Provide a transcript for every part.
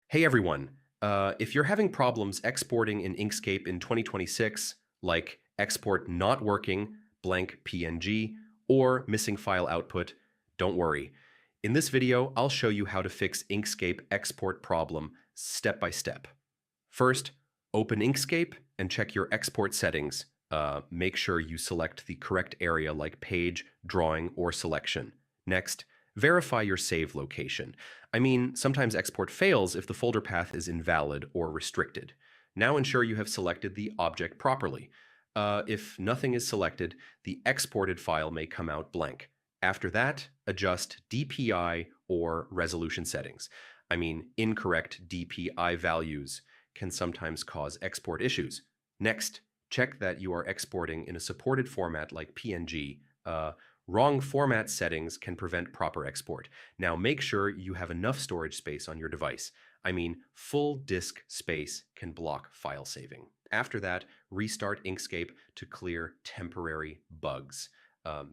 Hey everyone, if you're having problems exporting in Inkscape in 2026, like export not working, blank PNG, or missing file output, don't worry. In this video, I'll show you how to fix Inkscape export problem step by step. First, open Inkscape and check your export settings. Make sure you select the correct area like page, drawing, or selection. Next, verify your save location. I mean, sometimes export fails if the folder path is invalid or restricted. Now ensure you have selected the object properly. If nothing is selected, the exported file may come out blank. After that, adjust DPI or resolution settings. I mean, incorrect DPI values can sometimes cause export issues. Next, check that you are exporting in a supported format like PNG. Wrong format settings can prevent proper export. Now make sure you have enough storage space on your device. I mean, full disk space can block file saving. After that, restart Inkscape to clear temporary bugs.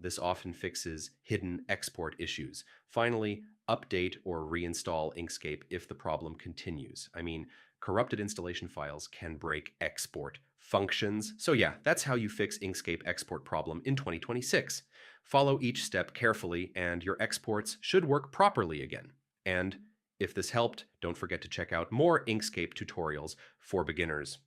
This often fixes hidden export issues. Finally, update or reinstall Inkscape if the problem continues. I mean, corrupted installation files can break export functions. So yeah, that's how you fix Inkscape export problem in 2026. Follow each step carefully and your exports should work properly again. And if this helped, don't forget to check out more Inkscape tutorials for beginners.